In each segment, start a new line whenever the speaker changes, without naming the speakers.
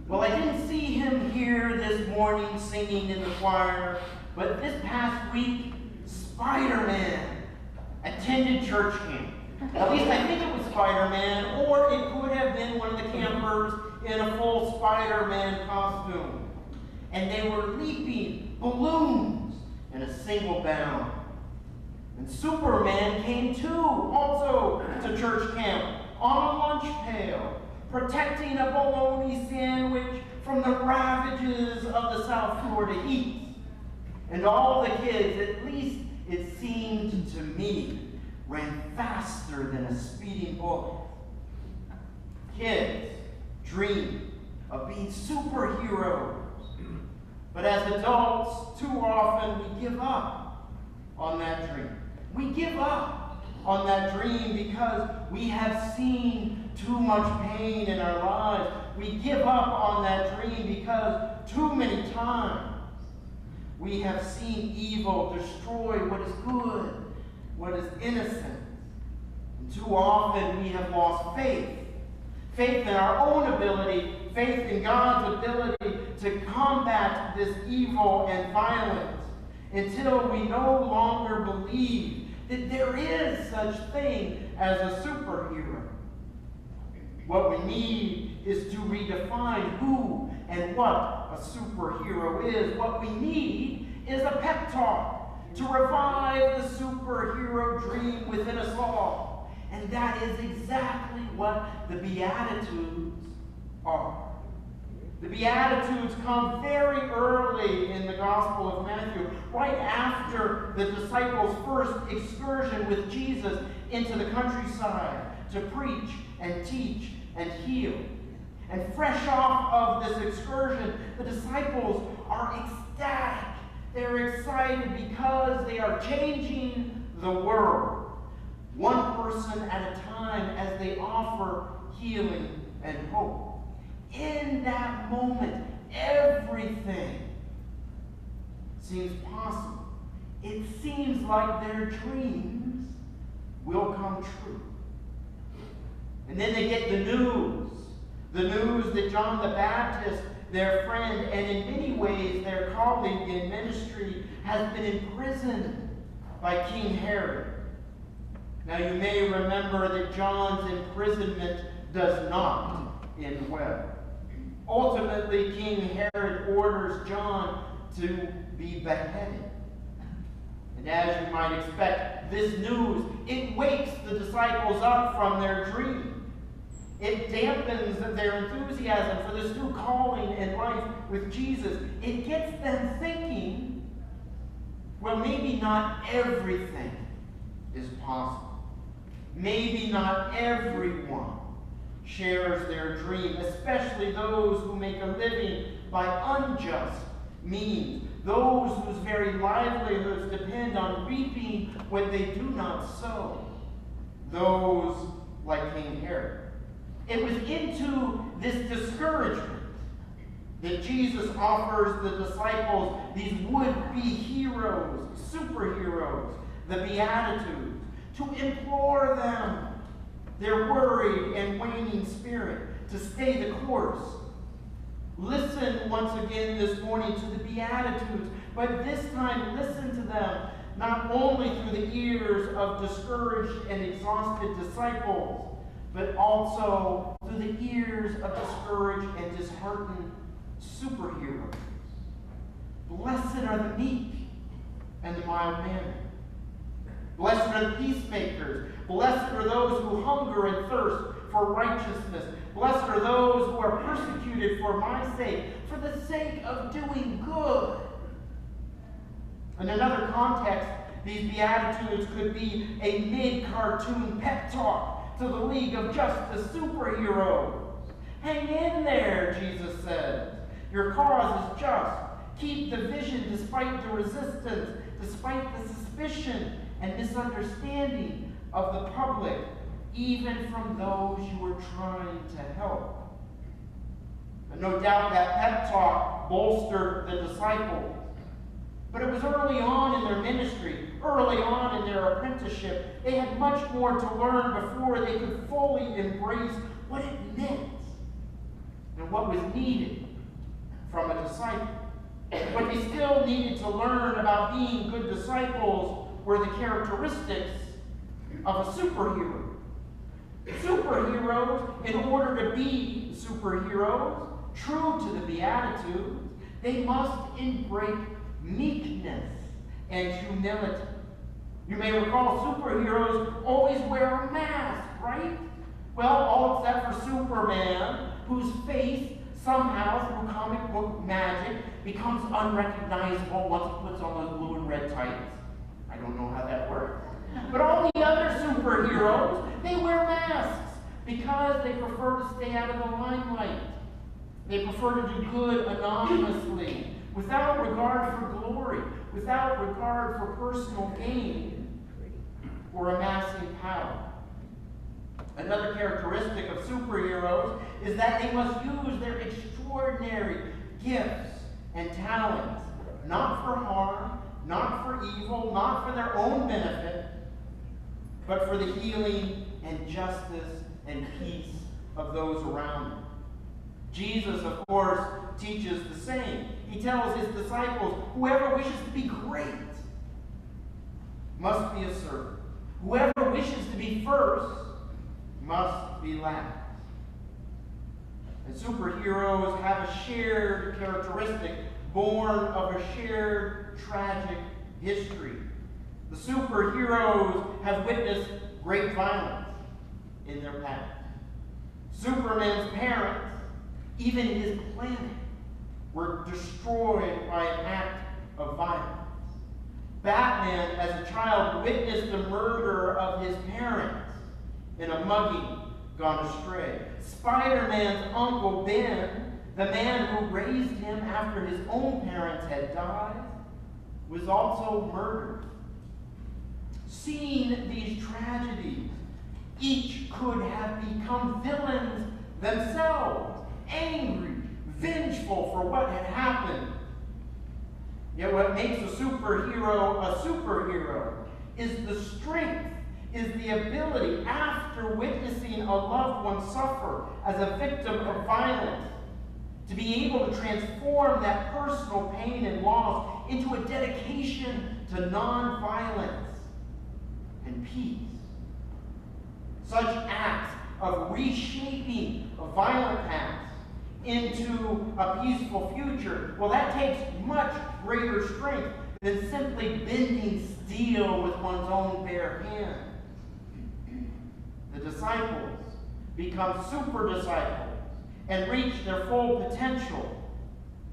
Well, I didn't see him here this morning singing in the choir, but this past week, Spider-Man attended church camp. At least I think it was Spider-Man, or it could have been one of the campers in a full Spider-Man costume. And they were leaping balloons in a single bound. And Superman came too, also to church camp, on a lunch pail, protecting a bologna sandwich from the ravages of the South Florida heat. And all the kids, at least it seemed to me, ran faster than a speeding bullet. Kids dream of being superheroes. But as adults, too often we give up on that dream. We give up on that dream because we have seen too much pain in our lives. We give up on that dream because too many times we have seen evil destroy what is good, what is innocent. And too often we have lost faith. Faith in our own ability, faith in God's ability to combat this evil and violence until we no longer believe that there is such thing as a superhero. What we need is to redefine who and what a superhero is. What we need is a pep talk to revive the superhero dream within us all. And that is exactly what the Beatitudes are. The Beatitudes come very early in the Gospel of Matthew, right after the disciples' first excursion with Jesus into the countryside to preach and teach and heal. And fresh off of this excursion, the disciples are ecstatic. They're excited because they are changing the world, one person at a time, as they offer healing and hope. In that moment, everything seems possible. It seems like their dreams will come true. And then they get the news that John the Baptist, their friend, and in many ways their colleague in ministry, has been imprisoned by King Herod. Now you may remember that John's imprisonment does not end well. Ultimately, King Herod orders John to be beheaded. And as you might expect, this news, it wakes the disciples up from their dream. It dampens their enthusiasm for this new calling in life with Jesus. It gets them thinking, well, maybe not everything is possible. Maybe not everyone shares their dream, especially those who make a living by unjust means, those whose very livelihoods depend on reaping what they do not sow, those like King Herod. It was into this discouragement that Jesus offers the disciples these would-be heroes, superheroes, the Beatitudes, to implore them, their worried and waning spirit, to stay the course. Listen once again this morning to the Beatitudes, but this time listen to them not only through the ears of discouraged and exhausted disciples, but also through the ears of discouraged and disheartened superheroes. Blessed are the meek and the mild-mannered. Blessed are the peacemakers. Blessed are those who hunger and thirst for righteousness. Blessed are those who are persecuted for my sake, for the sake of doing good. In another context, these Beatitudes could be a mid-cartoon pep talk to the League of Justice superheroes. Hang in there, Jesus says. Your cause is just. Keep the vision despite the resistance, despite the suspicion and misunderstanding of the public, even from those you are trying to help. And no doubt that pep talk bolstered the disciples. But it was early on in their ministry, early on in their apprenticeship. They had much more to learn before they could fully embrace what it meant and and what was needed from a disciple. But they still needed to learn about being good disciples were the characteristics of a superhero. Superheroes, in order to be superheroes, true to the Beatitudes, they must embrace meekness and humility. You may recall superheroes always wear a mask, right? Well, all except for Superman, whose face somehow, through comic book magic, becomes unrecognizable once he puts on those blue and red tights. I don't know how that works. But all the other superheroes, they wear masks because they prefer to stay out of the limelight. They prefer to do good anonymously, without regard for glory, without regard for personal gain or amassing power. Another characteristic of superheroes is that they must use their extraordinary gifts and talents, not for harm, not for evil, not for their own benefit, but for the healing and justice and peace of those around them. Jesus, of course, teaches the same. He tells his disciples, whoever wishes to be great must be a servant. Whoever wishes to be first must be last. And superheroes have a shared characteristic born of a shared tragic history. The superheroes have witnessed great violence in their past. Superman's parents, even his planet, were destroyed by an act of violence. Batman, as a child, witnessed the murder of his parents in a mugging gone astray. Spider-Man's Uncle Ben, the man who raised him after his own parents had died, was also murdered. Seeing these tragedies, each could have become villains themselves, angry, vengeful for what had happened. Yet what makes a superhero is the strength, is the ability, after witnessing a loved one suffer as a victim of violence, to be able to transform that personal pain and loss into a dedication to nonviolence and peace. Such acts of reshaping a violent past into a peaceful future, well, that takes much greater strength than simply bending steel with one's own bare hand. The disciples become super disciples and reach their full potential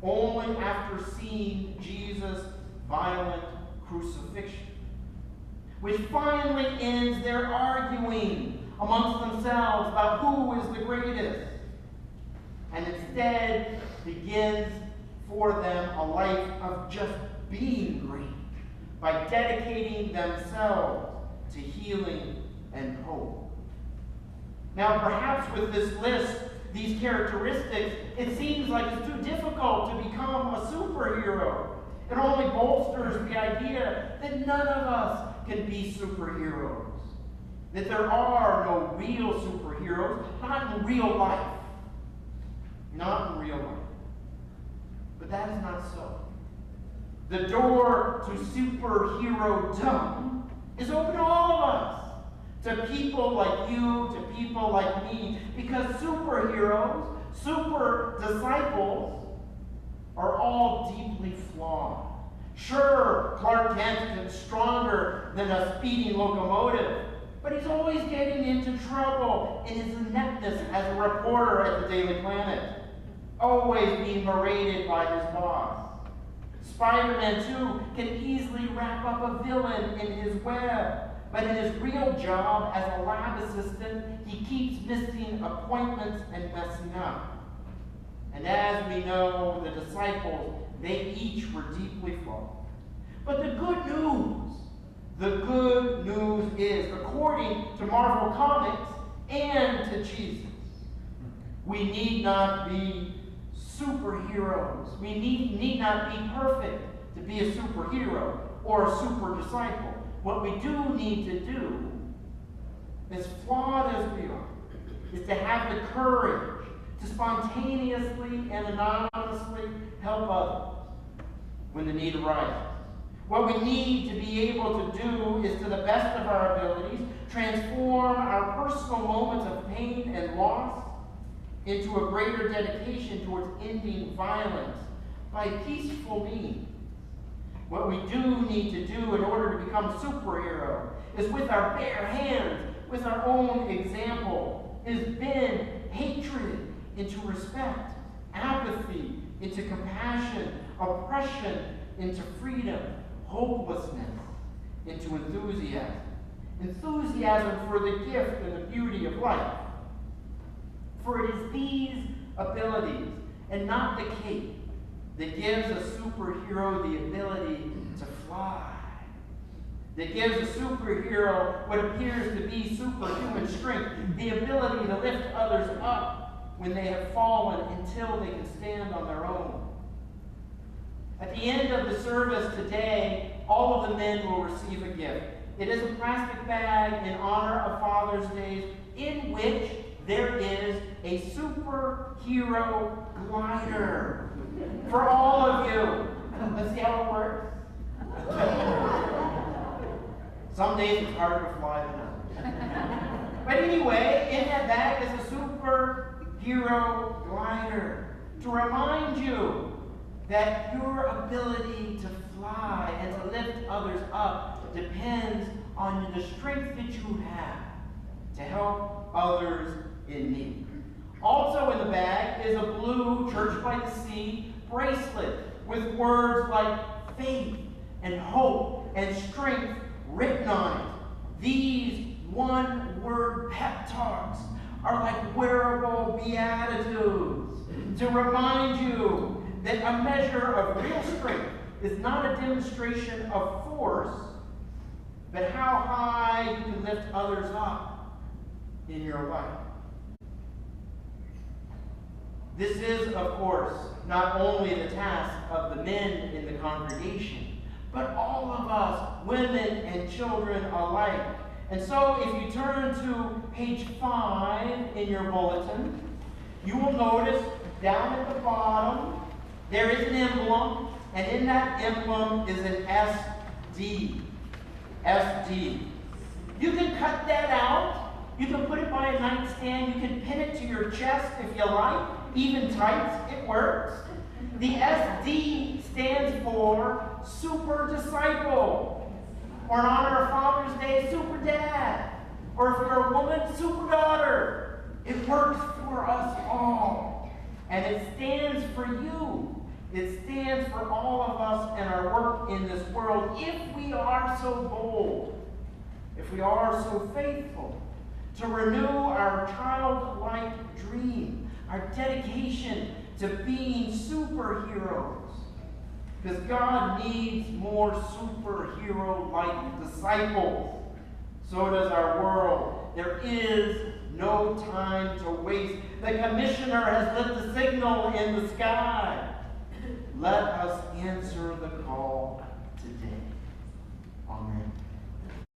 only after seeing Jesus' violent crucifixion, which finally ends their arguing amongst themselves about who is the greatest, and instead begins for them a life of just being great by dedicating themselves to healing and hope. Now, perhaps with this list, these characteristics, it seems like it's too difficult to become a superhero. It only bolsters the idea that none of us can be superheroes, that there are no real superheroes, not in real life. Not in real life. But that is not so. The door to superhero-dom is open to all of us, to people like you, to people like me, because superheroes, super disciples, are all deeply flawed. Sure, Clark Kent is stronger than a speeding locomotive, but he's always getting into trouble in his ineptness as a reporter at the Daily Planet, always being berated by his boss. Spider-Man, too, can easily wrap up a villain in his web, but in his real job as a lab assistant, he keeps missing appointments and messing up. And as we know, the disciples, they each were deeply flawed. But the good news is, according to Marvel Comics and to Jesus, we need not be superheroes. We need not be perfect to be a superhero or a super disciple. What we do need to do, as flawed as we are, is to have the courage to spontaneously and anonymously help others when the need arises. What we need to be able to do is, to the best of our abilities, transform our personal moments of pain and loss into a greater dedication towards ending violence by peaceful means. What we do need to do in order to become superhero is, with our bare hands, with our own example, is bend hatred into respect, apathy into compassion, oppression into freedom, hopelessness into enthusiasm. Enthusiasm for the gift and the beauty of life. For it is these abilities, and not the cape, that gives a superhero the ability to fly. That gives a superhero what appears to be superhuman strength, the ability to lift others up when they have fallen until they can stand on their own. At the end of the service today, all of the men will receive a gift. It is a plastic bag in honor of Father's Day, in which there is a superhero glider for all of you. Let's see how it works. Some days it's harder to fly than others. But anyway, in that bag is a superhero glider to remind you that your ability to fly and to lift others up depends on the strength that you have to help others in need. Also in the bag is a blue Church by the Sea bracelet with words like faith and hope and strength written on it. These one-word pep talks are like wearable beatitudes to remind you that a measure of real strength is not a demonstration of force, but how high you can lift others up in your life. This is, of course, not only the task of the men in the congregation, but all of us, women and children alike. And so if you turn to page 5 in your bulletin, you will notice down at the bottom there is an emblem, and in that emblem is an SD. SD. You can cut that out. You can put it by a nightstand. You can pin it to your chest if you like. Even tights, it works. The SD stands for Super Disciple. Or in honor of Father's Day, Super Dad. Or if you're a woman, Super Daughter. It works for us all. And it stands for you. It stands for all of us and our work in this world, if we are so bold, if we are so faithful, to renew our childlike dream, our dedication to being superheroes. Because God needs more superhero-like disciples. So does our world. There is no time to waste. The commissioner has lit the signal in the sky. Let us answer the call